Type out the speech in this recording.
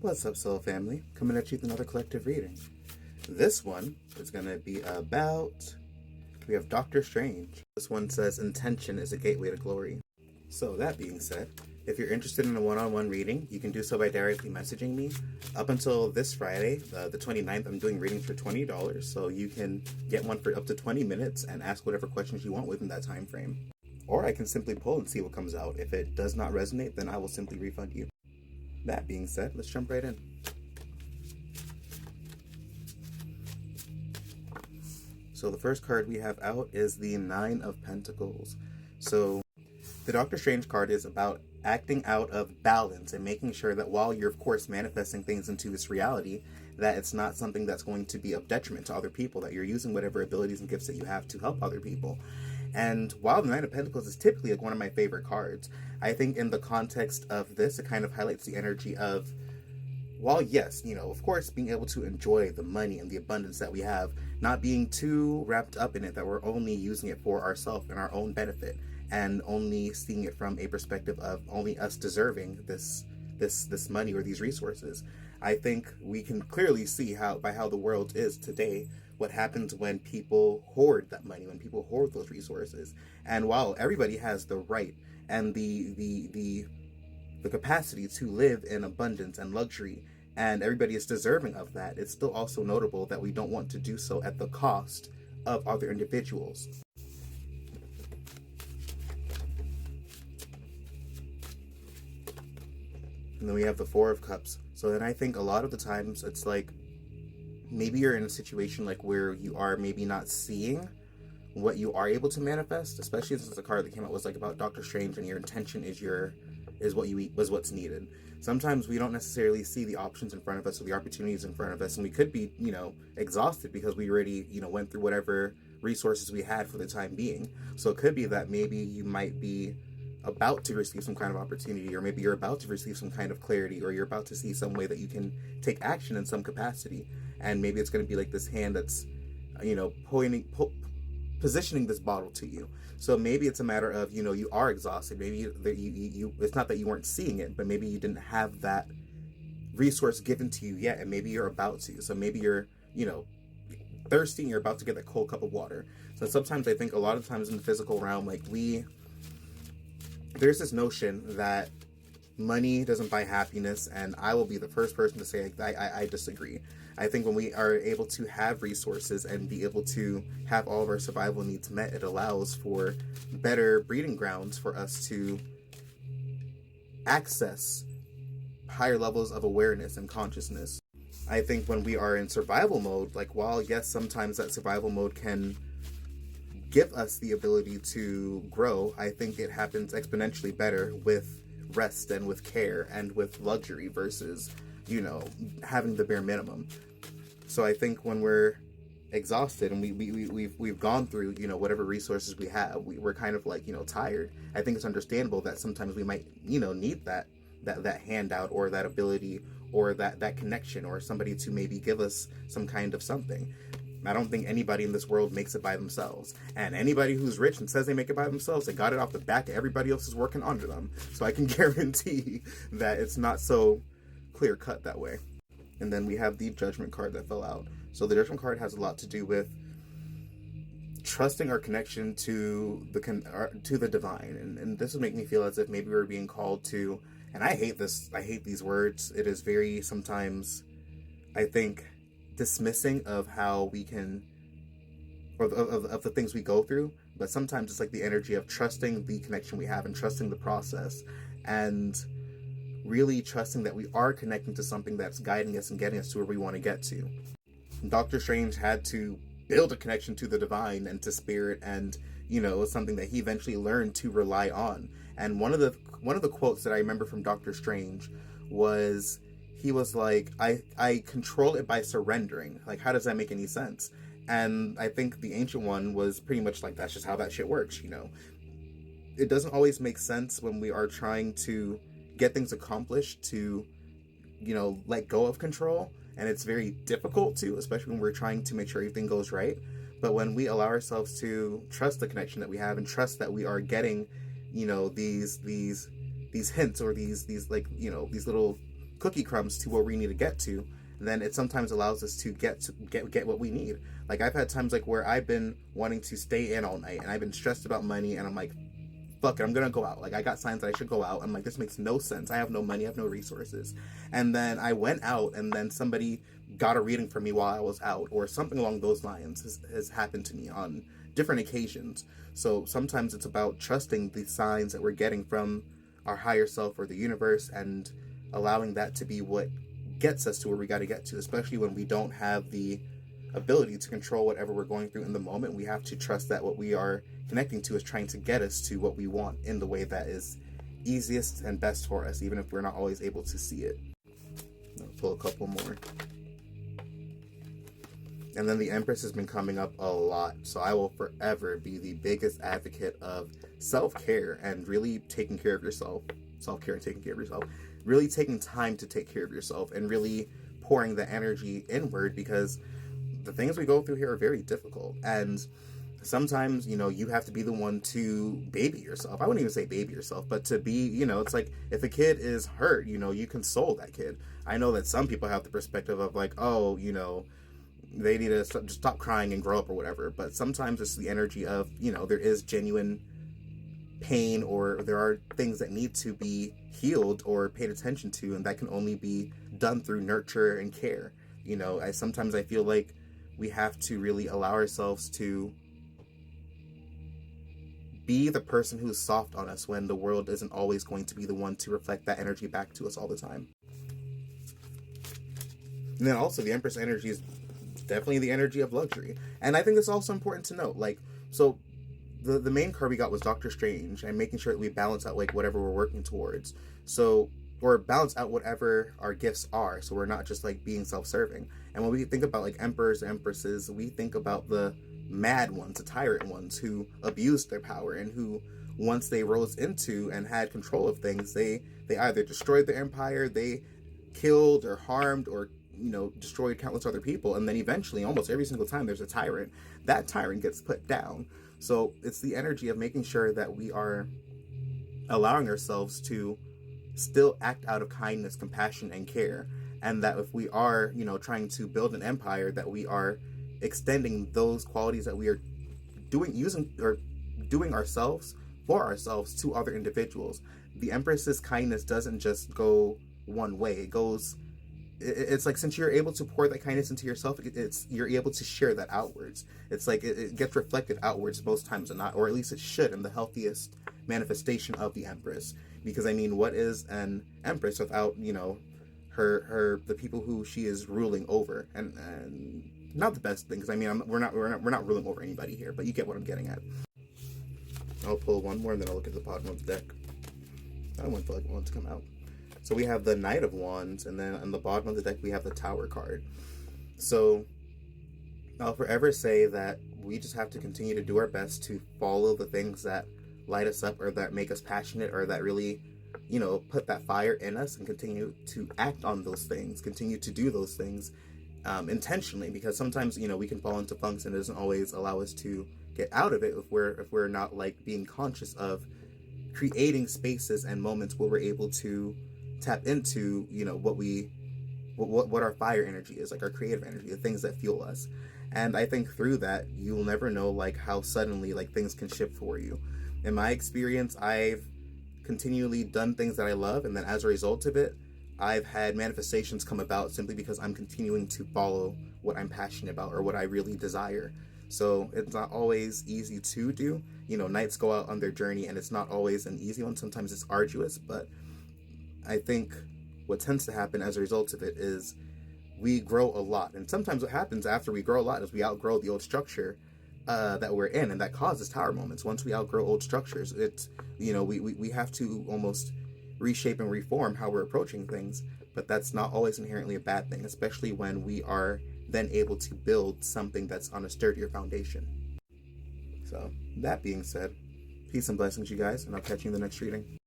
What's up, Soul Family? Coming at you with another collective reading. This one is going to be about. We have Doctor Strange. This one says, Intention is a gateway to glory. So, that being said, if you're interested in a one-on-one reading, you can do so by directly messaging me. Up until this Friday, the 29th, I'm doing readings for $20, so you can get one for up to 20 minutes and ask whatever questions you want within that time frame. Or I can simply pull and see what comes out. If it does not resonate, then I will simply refund you. That being said, let's jump right in. So the first card we have out is the Nine of Pentacles. So the Doctor Strange card is about acting out of balance and making sure that while you're, of course, manifesting things into this reality, that it's not something that's going to be of detriment to other people, that you're using whatever abilities and gifts that you have to help other people. And while the Nine of Pentacles is typically like one of my favorite cards, I think in the context of this, it kind of highlights the energy of, while yes, of course, being able to enjoy the money and the abundance that we have, not being too wrapped up in it that we're only using it for ourselves and our own benefit, and only seeing it from a perspective of only us deserving this money or these resources. I think we can clearly see by how the world is today, what happens when people hoard that money, when people hoard those resources. And while everybody has the right and the capacity to live in abundance and luxury, and everybody is deserving of that, it's still also notable that we don't want to do so at the cost of other individuals. And then we have the Four of Cups. So then I think a lot of the times it's like, maybe you're in a situation like where you are maybe not seeing what you are able to manifest, especially since the card that came out was like about Doctor Strange, and your intention is what's needed. Sometimes we don't necessarily see the options in front of us or the opportunities in front of us, and we could be, exhausted because we already, went through whatever resources we had for the time being. So it could be that maybe you might be about to receive some kind of opportunity, or maybe you're about to receive some kind of clarity, or you're about to see some way that you can take action in some capacity. And maybe it's going to be like this hand that's, positioning this bottle to you. So maybe it's a matter of, you are exhausted. Maybe you it's not that you weren't seeing it, but maybe you didn't have that resource given to you yet, and maybe you're about to. So maybe you're, thirsty and you're about to get that cold cup of water. So sometimes I think a lot of times in the physical realm, like there's this notion that money doesn't buy happiness, and I will be the first person to say I disagree. I think when we are able to have resources and be able to have all of our survival needs met, it allows for better breeding grounds for us to access higher levels of awareness and consciousness. I think when we are in survival mode, like while yes, sometimes that survival mode can give us the ability to grow, I think it happens exponentially better with rest and with care and with luxury versus, having the bare minimum. So I think when we're exhausted and we've gone through, whatever resources we have, we're kind of like, tired. I think it's understandable that sometimes we might, need that handout or that ability or that connection or somebody to maybe give us some kind of something. I don't think anybody in this world makes it by themselves. And anybody who's rich and says they make it by themselves, they got it off the back of everybody else is working under them. So I can guarantee that it's not so clear cut that way. And then we have the Judgment card that fell out. So the Judgment card has a lot to do with trusting our connection to the divine. And this would make me feel as if maybe we're being called to, and I hate these words. It is very sometimes, I think, dismissing of how we can, or of the things we go through, but sometimes it's like the energy of trusting the connection we have and trusting the process and really trusting that we are connecting to something that's guiding us and getting us to where we want to get to. Doctor Strange had to build a connection to the divine and to spirit, and something that he eventually learned to rely on. And one of the quotes that I remember from Doctor Strange was, he was like, I control it by surrendering. Like, how does that make any sense? And I think the ancient one was pretty much like, that's just how that shit works, It doesn't always make sense when we are trying to get things accomplished to, let go of control. And it's very difficult to, especially when we're trying to make sure everything goes right. But when we allow ourselves to trust the connection that we have and trust that we are getting, these hints or these like, these little cookie crumbs to where we need to get to, then it sometimes allows us to get what we need. Like, I've had times like where I've been wanting to stay in all night and I've been stressed about money, and I'm like, fuck it, I'm gonna go out. Like, I got signs that I should go out. I'm like, this makes no sense. I have no money, I have no resources. And then I went out, and then somebody got a reading for me while I was out, or something along those lines has happened to me on different occasions. So sometimes it's about trusting the signs that we're getting from our higher self or the universe, and allowing that to be what gets us to where we got to get to, especially when we don't have the ability to control whatever we're going through in the moment. We have to trust that what we are connecting to is trying to get us to what we want in the way that is easiest and best for us, even if we're not always able to see it. I'll pull a couple more. And then the Empress has been coming up a lot, so I will forever be the biggest advocate of self-care and really taking care of yourself. Self-care and taking care of yourself. Really taking time to take care of yourself and really pouring the energy inward, because the things we go through here are very difficult. And sometimes, you have to be the one to baby yourself. I wouldn't even say baby yourself, but to be, it's like, if a kid is hurt, you console that kid. I know that some people have the perspective of like, oh, they need to just stop crying and grow up or whatever. But sometimes it's the energy of, there is genuine pain, or there are things that need to be healed or paid attention to, and that can only be done through nurture and care. Sometimes I feel like we have to really allow ourselves to be the person who's soft on us when the world isn't always going to be the one to reflect that energy back to us all the time. And then also the Empress energy is definitely the energy of luxury. And I think it's also important to note, like, so the main card we got was Doctor Strange, and making sure that we balance out like whatever we're working towards. So, or balance out whatever our gifts are, so we're not just like being self-serving. And when we think about like emperors and empresses, we think about the mad ones, the tyrant ones who abused their power, and who, once they rose into and had control of things, they either destroyed their empire, they killed or harmed or destroyed countless other people, and then eventually, almost every single time there's a tyrant, that tyrant gets put down. So it's the energy of making sure that we are allowing ourselves to still act out of kindness, compassion, and care, and that if we are, trying to build an empire, that we are extending those qualities that we are doing ourselves for ourselves to other individuals. The Empress's kindness doesn't just go one way. It's like, since you're able to pour that kindness into yourself, you're able to share that outwards. It's like it gets reflected outwards most times or not, or at least it should, in the healthiest manifestation of the Empress. Because what is an Empress without the people who she is ruling over, and not the best thing, because we're not ruling over anybody here, but you get what I'm getting at. I'll pull one more, and then I'll look at the bottom of the deck. I don't want one to come out. So we have the Knight of Wands, and then on the bottom of the deck we have the Tower card. So I'll forever say that we just have to continue to do our best to follow the things that light us up, or that make us passionate, or that really, put that fire in us, and continue to act on those things, continue to do those things intentionally, because sometimes, we can fall into funks, and it doesn't always allow us to get out of it if we're not like being conscious of creating spaces and moments where we're able to tap into, what our fire energy is, like our creative energy, the things that fuel us. And I think through that, you'll never know like how suddenly like things can shift for you. In my experience, I've continually done things that I love, and then as a result of it, I've had manifestations come about simply because I'm continuing to follow what I'm passionate about, or what I really desire. So it's not always easy to do. Knights go out on their journey, and it's not always an easy one. Sometimes it's arduous, but I think what tends to happen as a result of it is we grow a lot. And sometimes what happens after we grow a lot is we outgrow the old structure that we're in, and that causes tower moments. Once we outgrow old structures, it's, we have to almost reshape and reform how we're approaching things. But that's not always inherently a bad thing, especially when we are then able to build something that's on a sturdier foundation. So that being said, peace and blessings, you guys, and I'll catch you in the next reading.